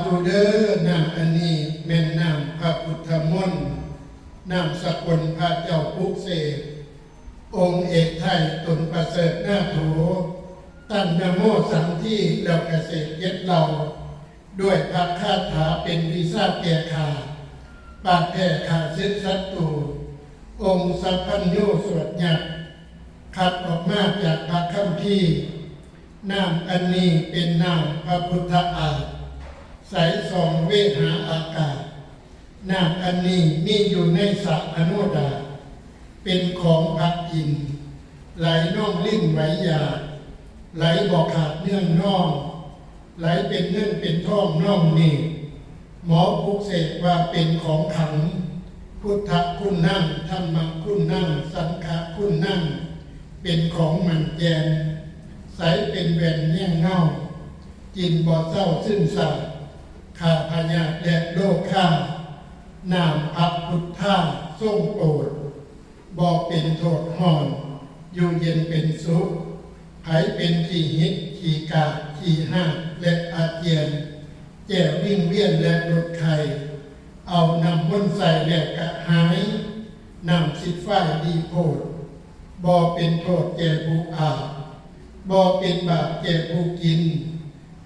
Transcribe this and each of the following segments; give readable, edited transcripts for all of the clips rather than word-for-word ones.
ธุเด้อน้ำอันนี้แม่นน้ำพระพุทธมนต์น้ำสกุลพระเจ้าปุกเสกองค์เอกไทยตนประเสริฐหน้าโถตั้งนะโมสังที่แล้วเกษตรเย็ดเราด้วยพระคาถาเป็นวิชาแก่ขาปาดแผ่ขาเส้นศัตรูองค์สัพพัญโยสวดหยัดขัดออกมาจากพระคัมภีร์น้ำอันนี้เป็นน้ำพระพุทธอาฏใสส่องเวหาอากาศน้ำอันนี้มีอยู่ในสระอโนดาเป็นของพระอินทร์ไหลน่องลิ่งไหลหยาดไหลบ่อขาดเนื่องน่องไหลเป็นเนื่องเป็นท่องน่องนี่หมอปลุกเสกว่าเป็นของขังพุทธคุณนั่งธรรมคุณนั่งสังฆคุณนั่งเป็นของมันแจนใสเป็นแหวนเงี้ยงเงากินบ่อเศร้าซึ่งสาข้าพญาและโลกข้านามพระพุทธาทรงโปรดบ่เป็นโทษห่อนอยู่เย็นเป็นสุขไผเป็นขี้หิดขี้กาขี้ห้าและอาเจียนแจ่วิ่งเวียนและลดไข่เอานำม้นใส่และกระหายนำสิทธิ์ฝ้ายดีโพดบ่เป็นโทษแก่ผู้อาบบ่เป็นบาปแก่ผู้กิน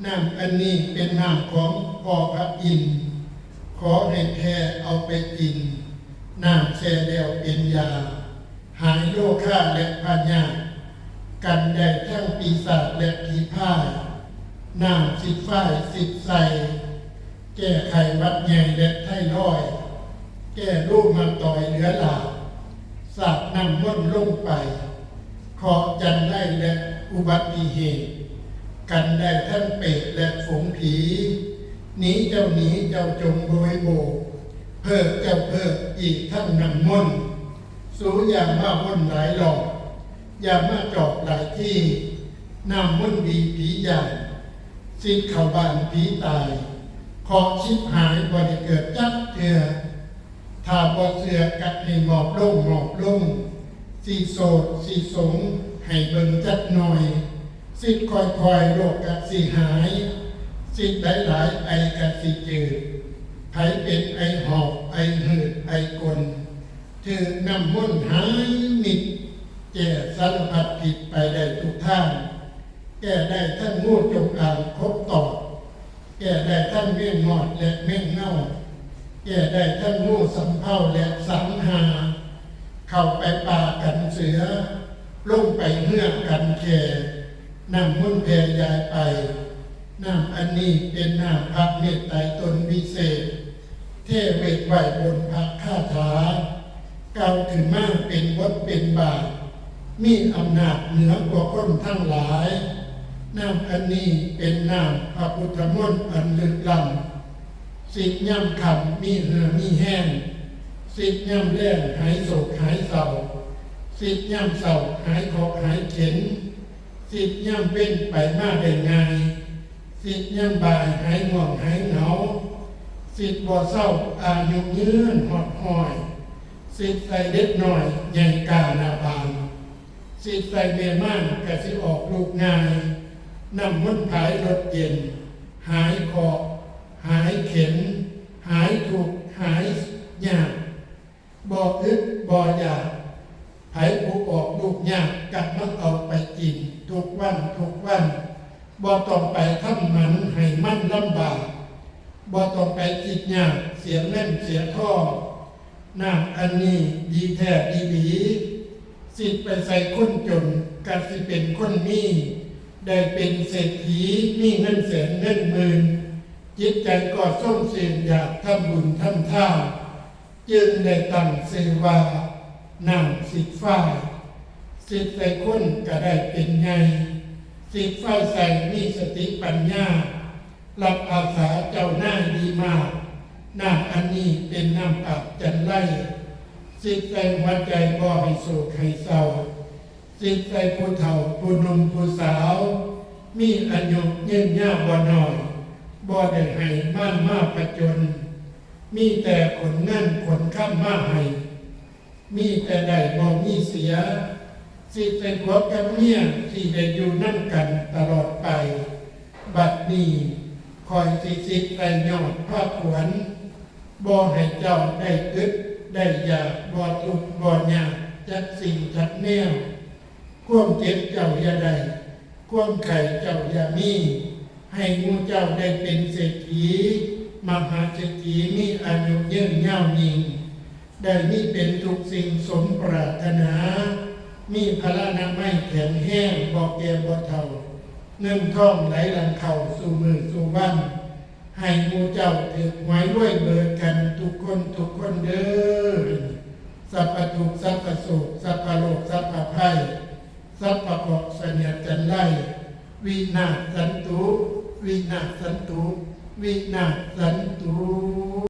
น้ำอันนี้เป็นน้ำของพ่อพระอินทร์ขอให้แท้เอาไปกินน้ำแช่แล้วเป็นยาหายโรคข้าและพญากันได้ทั้งปีศาจและผีพ่ายน้ำสิทธิ์ฝ้ายสิทธิ์ใสแก้ไขวัดใหญ่และไข้ร้อยแก้รูปมาต่อยเหลือหลาสาดน้ำม้นลงไปขอจันได้และอุบัติเหตุกันได้ทั้งเป็ดและฝูงผีหนีเจ้าจงโรยโบกเพิกเจ้าเพิกอีกทั้งน้ำม้นสูอย่ามาม้นหลายหลอกอย่ามาจอกหลายที่น้ำม้นดีผีใหญ่สิ้นเข้าบ้านผีตายขอชิบหายบ่ได้เกิดจักเถื่อถ้าบ่เสือกัดให้หมอบลงสีโสดสีสงให้เบิ่งจัดหน่อยสิค่อยโรคกัดสิหายสิหลายไอกัดสิจืดไผเป็นไอหอบไอหืดไอกลถือน้ำม้นหายมิดแก่สารพัดผิดไปได้ทุกทางแก้ได้ทั้งงูจงอางครบตอดแก้ได้ทั้งเมี่ยงหอดและเมี่ยงเน่าแก้ได้ทั้งงูสำเภาและสังหาเข้าไปป่ากันเสือลงไปเหือกกันแข่น้ำมุ่นแผ่ยายไปน้ำอันนี้เป็นน้ำพระเมตไตรตนวิเศษเทเวทไหวบนพระคาถาเก่าถึงมากเป็นวัดเป็นบาทมีอำนาจเหนือกว่าคนทั้งหลายน้ำอันนี้เป็นน้ำพระพุทธมนต์อันลึกล้ำสิทธิ์ย่ำคำมีเหือมีแห้งสิทธิ์ย่ำแรงหายโศกหายเศร้าสิทธิ์ย่ำเศร้าหายเคราะห์หายเข็นสิทธิ์ย่ำเป็นไปมากได้ง่ายสิทธิ์ย่ำบ่ายหายง่วงหายเหงาสิทธิ์บ่เศร้าอายุยืนหอดหอยสิทธิ์ใส่เด็กหน่อยใหญ่กาหน้าบานสิทธิ์ใส่เมียม่านกะสิออกลูกง่ายน้ำมันผายรถเย็นหายคอหายเข็นหายถูกหายยากบ่อึดบ่อยากไผผู้ออกลูกยากกัดมันเอาไปกินทุกวันบ่ต้องไปทำมันให้มันลำบากบ่ต้องไปคิดยากเสียเล่นเสียท่อน้ำอันนี้ดีแท้ดีหลีสิไปใส่คนจนก็สิเป็นคนมีได้เป็นเศรษฐีมีเงินแสนเงินหมื่นจิตใจก็ส่งเสียงอยากทำบุญทำทานจึงได้ตั้งชื่อว่าน้ำสิทธิ์ฟ้าสิทธิ์ใส่คนก็ได้เป็นไงสิทธิ์ฟ้าใส่มีสติปัญญารับอาสาเจ้าหน้าดีมากน้ำอันนี้เป็นน้ำอาบจันไล่สิทธิ์ใส่หัวใจบ่ให้โศกให้เศร้าสิทธิ์ใส่ผู้เฒ่าผู้หนุ่มผู้สาวมีอายุยืนยาวบ่น้อยบ่ได้ให้มั่นมากประจนมีแต่ขนเงินขนข้ามมาให้มีแต่ได้บ่มีเสียสิทธิ์ใส่ผัวกับเมียที่ได้อยู่นั่งกันตลอดไปบัดนี้ข คอยสิไรยอดภาคขวนบ่ให้เจ้าได้อึดได้อยากบ่ทุกข์บ่ยากจักสิ่งจักแนวความเจ็บเจ้าอย่าได้ความไข่เจ้าอย่ามีให้หมู่เจ้าได้เป็นเศรษฐีมหาเศรษฐีมีอายุยืนยาวยิ่งได้มีเป็นทุกสิ่งสมปรารถนามีพละนามัยแข็งแห้งบ่แก่บ่เฒ่าเงินทองไหลหลังเข้าสู่มือสู่วันให้หมู่เจ้าถือหวยรวยเบิดกันทุกคนเด้อสัพพทุกข์สัพพโศกสัพพโลกสัพพภัยสัพพเคราะห์เสนียดจันไลวินาศสันตุวินาศสันตุวินาศสัน